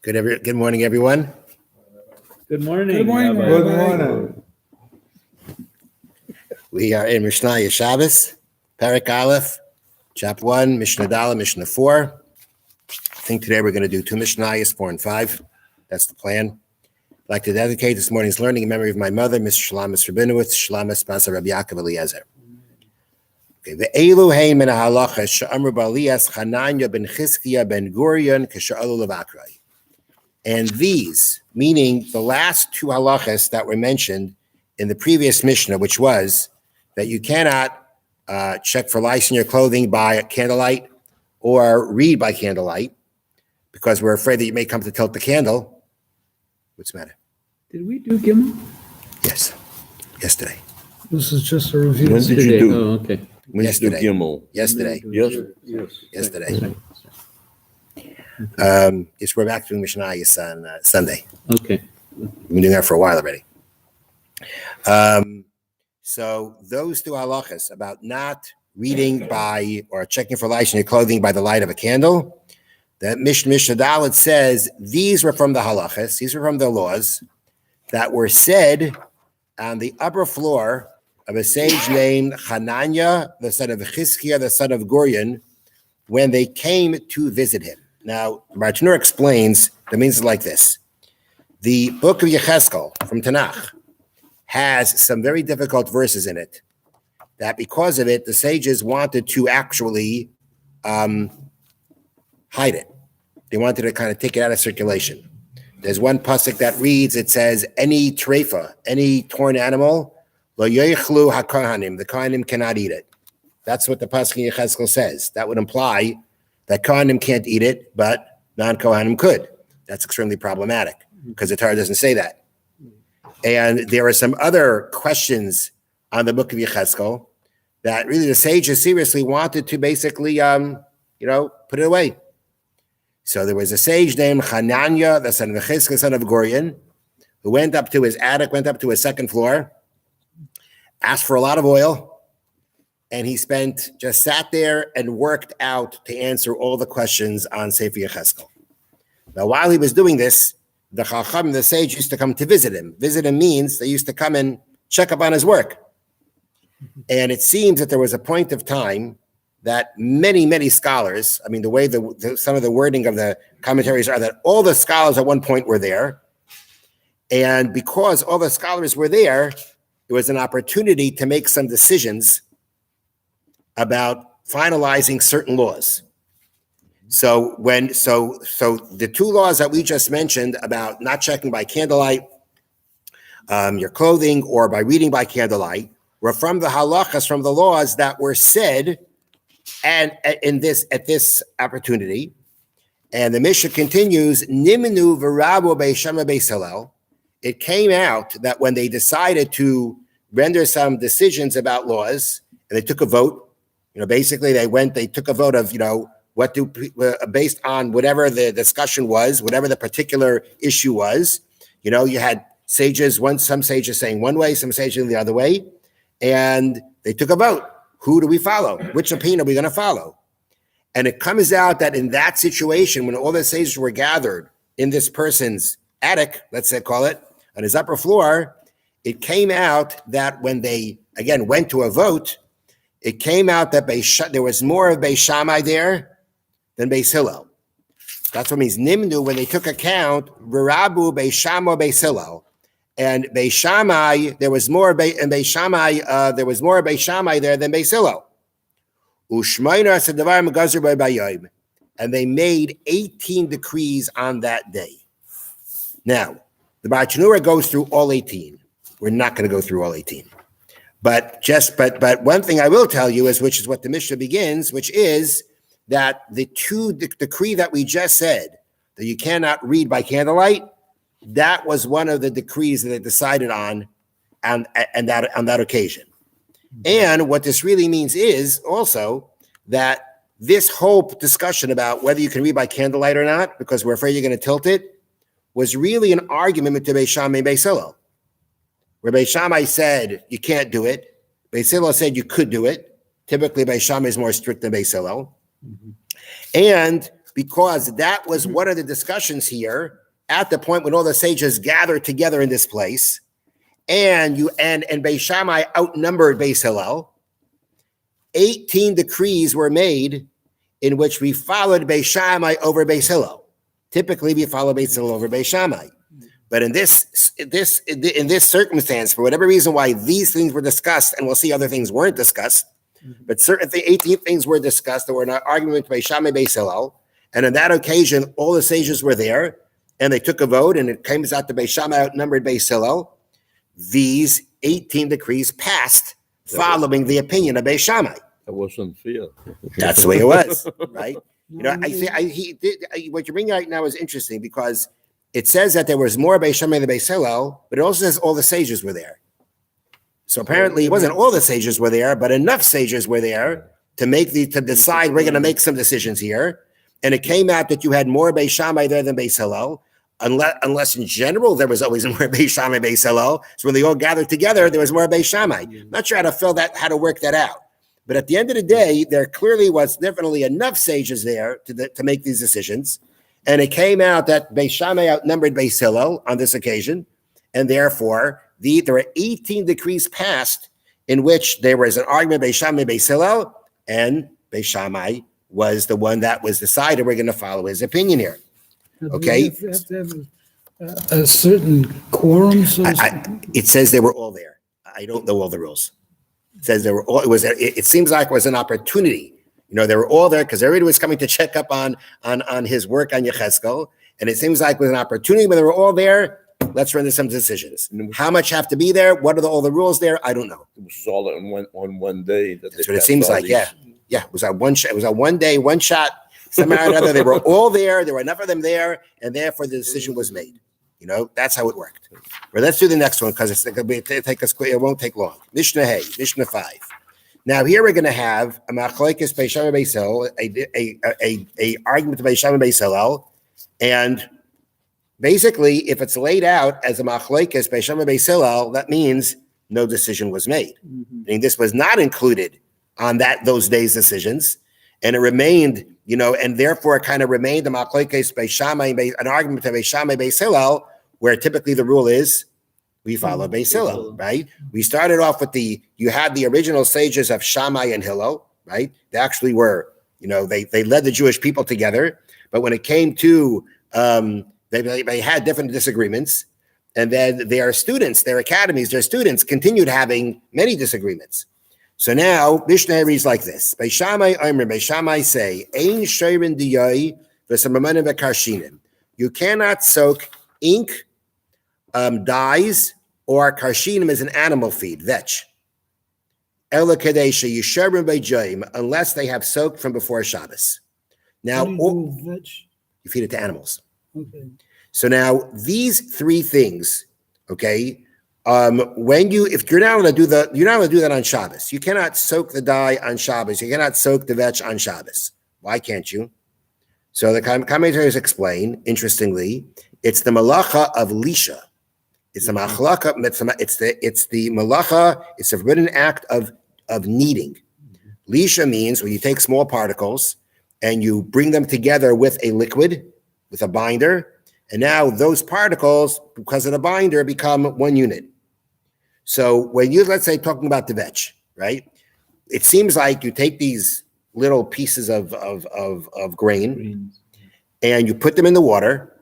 Good morning, everyone. Good morning. Good morning. Rabbi. Good morning. We are in Mishnah Shabbos, Perek Aleph, Chapter 1, Mishnah Dala, Mishnah 4. I think today we're going to do two Mishnayos, 4 and 5. That's the plan. I'd like to dedicate this morning's learning in memory of my mother, Miss Shalamis Rabinowitz, Shalamis Basa Rabbi Yaakov Eliezer. Okay, the Elu Hein Min HaHalacha She'amru Balias Chananya ben Chizkiya ben Gurion K'Sha'alu Levakrai. And these, meaning the last two halachas that were mentioned in the previous Mishnah, which was that you cannot check for lice in your clothing by candlelight or read by candlelight, because we're afraid that you may come to tilt the candle. What's the matter? Did we do Gimel? Yes, yesterday. This is just a review. When did you do? Oh, okay. When did you do Yesterday. Gimel? Yesterday. Yes. Yesterday. We're back doing Mishnayos on Sunday. Okay. We've been doing that for a while already. So those two halachas about not reading by or checking for lice in your clothing by the light of a candle, that Mishnah Dalet says these were from the halachas, these were from the laws that were said on the upper floor of a sage named Hananya, the son of Chizkiah, the son of Gurion, when they came to visit him. Now, Bartanur explains the means like this. The book of Yecheskel from Tanakh has some very difficult verses in it that because of it, the sages wanted to actually hide it. They wanted to kind of take it out of circulation. There's one pasuk that reads, it says, any treifa, any torn animal, lo yoichlu hakohanim, the kohanim cannot eat it. That's what the pasuk in Yecheskel says. That would imply that kohanim can't eat it, but non-kohanim could. That's extremely problematic because the Torah doesn't say that. And there are some other questions on the book of Yecheskel that really the sages seriously wanted to basically, put it away. So there was a sage named Hananya, the son of Chizkiah, son of Gurion, who went up to his attic, went up to his second floor, asked for a lot of oil, and he just sat there and worked out to answer all the questions on Sefer Yecheskel. Now, while he was doing this, the Chacham, the sage, used to come to visit him. Visit him means they used to come and check up on his work. And it seems that there was a point of time that many, many scholars, I mean, the way some of the wording of the commentaries are that all the scholars at one point were there. And because all the scholars were there, it was an opportunity to make some decisions about finalizing certain laws. So the two laws that we just mentioned about not checking by candlelight your clothing or by reading by candlelight were from the halachas, from the laws that were said and at this opportunity. And the Mishnah continues, Nimenu v'rabu be'shama beis Hillel. It came out that when they decided to render some decisions about laws, and they took a vote, basically they took a vote of, based on whatever the discussion was, whatever the particular issue was. You had sages, some sages saying one way, some sages the other way, and they took a vote. Who do we follow? Which opinion are we going to follow? And it comes out that in that situation, when all the sages were gathered in this person's attic, let's say call it, on his upper floor, it came out that when they, again, went to a vote, it came out that there was more of Beis Shammai there than Beis Hillel. That's what it means. Nimnu, when they took account, V'rabu Beis Shammai Beis Hillel, and Beis Shammai, there was more Beis Shammai there than Beis Hillel. Ushmayna Sadavar Megazer Bayayim, and they made 18 decrees on that day. Now, the Bartanura goes through all 18. We're not going to go through all 18. But one thing I will tell you which is what the Mishnah begins, which is that the decree that we just said, that you cannot read by candlelight, that was one of the decrees that they decided on that occasion. And what this really means is also that this whole discussion about whether you can read by candlelight or not, because we're afraid you're going to tilt it, was really an argument with Beis Shammai and Beis Hillel, where Beis Shammai said you can't do it. Beis Hillel said you could do it. Typically, Beis Shammai is more strict than Beis Hillel. Mm-hmm. And because that was one of the discussions here at the point when all the sages gathered together in this place, and Beis Shammai outnumbered Beis Hillel. 18 decrees were made in which we followed Beis Shammai over Beis Hillel. Typically, we follow Beis Hillel over Beis Shammai. But in this circumstance, for whatever reason why these things were discussed, and we'll see other things weren't discussed, but 18 things were discussed that were in an argument with Beis Shammai, Beis Hillel, and on that occasion, all the sages were there, and they took a vote, and it came out to Beis Shammai outnumbered Beis Hillel. These 18 decrees passed following the opinion of Beis Shammai. That wasn't fair. That's the way it was, right? What you're bringing right now is interesting because it says that there was more Beis Shammai than Beis Hillel, but it also says all the sages were there. So apparently, it wasn't all the sages were there, but enough sages were there to decide we're going to make some decisions here. And it came out that you had more Beis Shammai there than Beis Hillel, unless in general there was always more Beis Shammai, Beis Hillel. So when they all gathered together, there was more Beis Shammai. Not sure how to work that out. But at the end of the day, there clearly was definitely enough sages there to make these decisions. And it came out that Beis Shammai outnumbered Beis Hillel on this occasion. And therefore, there were 18 decrees passed in which there was an argument Beis Shammai, Beis Hillel, and Beis Shammai was the one that was decided. We're going to follow his opinion here. Okay? You have to have a certain quorum. It says they were all there. I don't know all the rules. It says they were all. It seems like it was an opportunity. They were all there because everybody was coming to check up on his work on Yechezkel, and it seems like it was an opportunity when they were all there. Let's render some decisions. How much have to be there? What are all the rules there? I don't know. It was all on one day. That's what it seems like. Yeah. It was on one shot. It was on one day, one shot. Somehow or another, they were all there. There were enough of them there, and therefore the decision was made. That's how it worked. But let's do the next one because it won't take long. Mishna 5. Now here we're going to have a machlokes Beis Shammai Beis Hillel, a argument of Beis Shammai Beis Hillel, and basically, if it's laid out as a machlokes Beis Shammai Beis Hillel, that means no decision was made. Meaning this was not included on those days' decisions, and it remained, and therefore it kind of remained the machlokes Beis Shammai, an argument of Beis Shammai Beis Hillel, where typically the rule is we follow Beis Hillel, right? We started off with you had the original sages of Shammai and Hillel, right? They actually were, they led the Jewish people together, but when it came to, they had different disagreements, and then their students, their academies, their students continued having many disagreements. So now Mishnah reads like this: Beis Shammai say, "Ein sheirin diyai v'samamanim v'karshinim." You cannot soak ink, dyes, or karshinim is an animal feed, vetch. Ela kadesha yisherim b'jayim, unless they have soaked from before Shabbos. Now, you feed it to animals. Okay. So now these three things, okay. If you're not allowed to do that on Shabbos. You cannot soak the dye on Shabbos. You cannot soak the vetch on Shabbos. Why can't you? So the commentators explain, interestingly, it's the malacha of lisha. It's the machlaka. It's the malacha. It's a forbidden act of kneading. Lisha means when you take small particles and you bring them together with a liquid, with a binder, and now those particles, because of the binder, become one unit. So when let's say, talking about the vetch, right? It seems like you take these little pieces of grain and you put them in the water,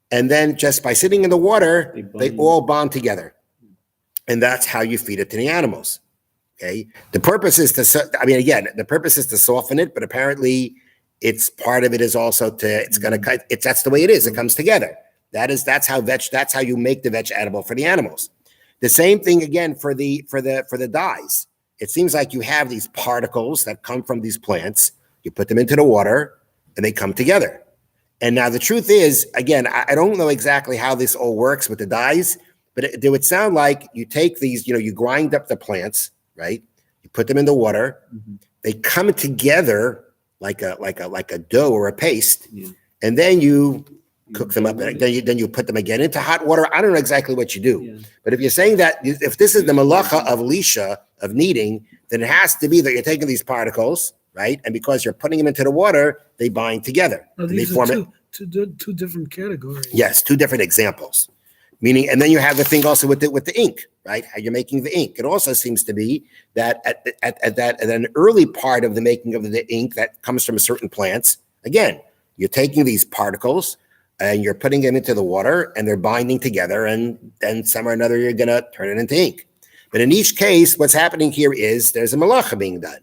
and then just by sitting in the water, they all bond together. And that's how you feed it to the animals. Okay. The purpose is to soften it, but apparently it's part of it is also that's the way it is. It comes together. That's how you make the vetch edible for the animals. The same thing again for the dyes. It seems like you have these particles that come from these plants. You put them into the water, and they come together. And now the truth is, again, I don't know exactly how this all works with the dyes, but it would sound like you take these, you grind up the plants, right? You put them in the water. Mm-hmm. They come together like a dough or a paste, and then you cook them up, and then you put them again into hot water. I don't know exactly what you do, but if you're saying that if this is the malacha of lisha, of kneading, then it has to be that you're taking these particles right? And because you're putting them into the water, they bind together. Oh, And they these are form it. two different categories. Yes, two different examples. Meaning, and then you have the thing also with the ink, right? How you're making the ink. It also seems to be that at an early part of the making of the ink that comes from certain plants, again, you're taking these particles and you're putting them into the water and they're binding together, and then some or another you're gonna turn it into ink. But in each case, what's happening here is there's a malacha being done.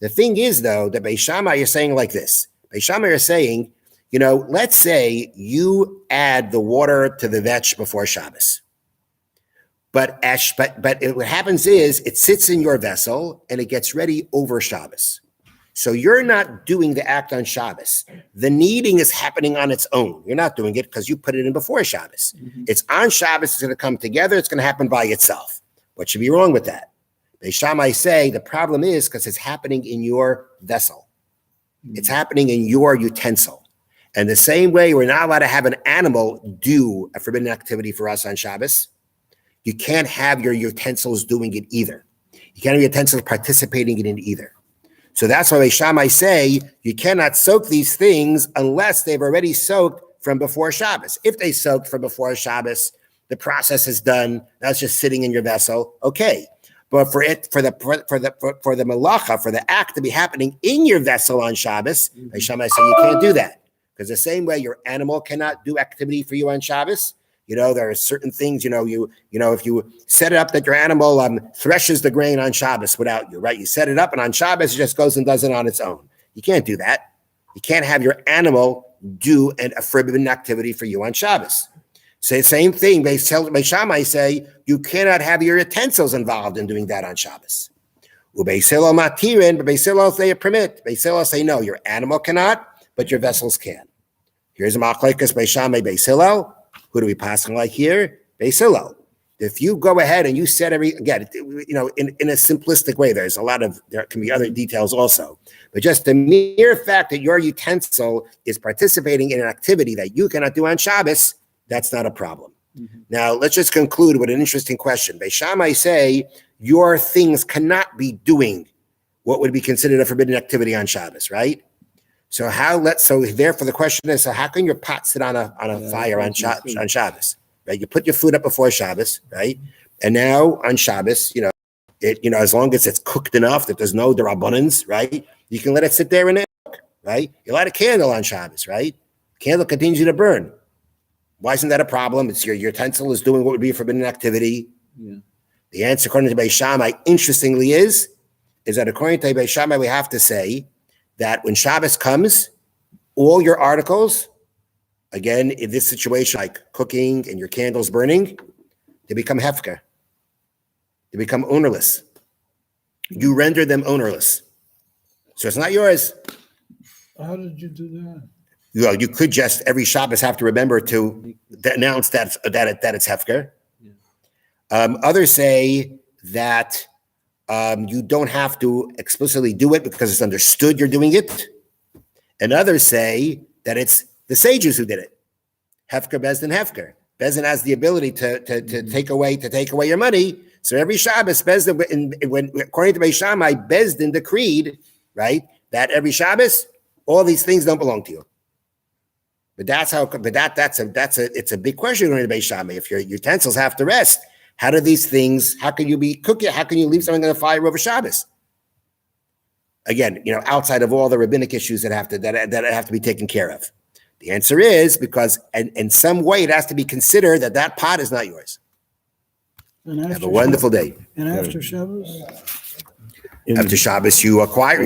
The thing is, though, that Beis Shammai is saying like this. Beis Shammai are saying, let's say you add the water to the vetch before Shabbos. But what happens is it sits in your vessel and it gets ready over Shabbos. So you're not doing the act on Shabbos. The kneading is happening on its own. You're not doing it because you put it in before Shabbos. Mm-hmm. It's on Shabbos. It's going to come together. It's going to happen by itself. What should be wrong with that? Beis Shammai say the problem is because it's happening in your vessel. Mm-hmm. It's happening in your utensil. And the same way we're not allowed to have an animal do a forbidden activity for us on Shabbos, you can't have your utensils doing it either. You can't have your utensils participating in it either. So that's why Beis Shammai say you cannot soak these things unless they've already soaked from before Shabbos. If they soaked from before Shabbos, the process is done. That's just sitting in your vessel. Okay. But for the malacha, for the act to be happening in your vessel on Shabbos, Beis Shammai say you can't do that. Because the same way your animal cannot do activity for you on Shabbos, there are certain things, if you set it up that your animal threshes the grain on Shabbos without you, right? You set it up and on Shabbos it just goes and does it on its own. You can't do that. You can't have your animal do a forbidden activity for you on Shabbos. Say the same thing. Beis Shammai say you cannot have your utensils involved in doing that on Shabbos. Beis Hillel matirin, but Beis Hillel say permit. Beis Hillel say no, your animal cannot, but your vessels can. Here's a machlekes Beis Shammai, Beis Hillel. Who do we pass on like here? Beis Hillel. If you go ahead and you set in a simplistic way, there can be other details also. But just the mere fact that your utensil is participating in an activity that you cannot do on Shabbos, that's not a problem. Mm-hmm. Now, let's just conclude with an interesting question. Beis Shammai say your things cannot be doing what would be considered a forbidden activity on Shabbos, right? So therefore the question is, so how can your pot sit on a fire on Shabbos, right? You put your food up before Shabbos, right? And now on Shabbos, as long as it's cooked enough that there's no derabbanans, right? You can let it sit there and cook, right? You light a candle on Shabbos, right? Candle continues to burn. Why isn't that a problem? It's your utensil is doing what would be a forbidden activity. Yeah. The answer, according to Beis Shammai, interestingly is that according to Beis Shammai, we have to say that when Shabbos comes, all your articles, again, in this situation, like cooking and your candles burning, they become hefker. They become ownerless. You render them ownerless. So it's not yours. How did you do that? You could just every Shabbos have to remember to announce that it's hefker. Yeah. Others say that you don't have to explicitly do it because it's understood you're doing it. And others say that it's the sages who did it. Hefker, Bezdin, Hefker. Bezdin has the ability to take away your money. So every Shabbos, Bezdin, according to Beis Shammai, Bezdin decreed, right, that every Shabbos, all these things don't belong to you. But that's a big question according to Beis Shammai. If your utensils have to rest, how can you be cooking? How can you leave something on the fire over Shabbos? Again, outside of all the rabbinic issues that have to be taken care of. The answer is because in some way it has to be considered that pot is not yours. Have a wonderful day. And after Shabbos? After Shabbos, you reacquire.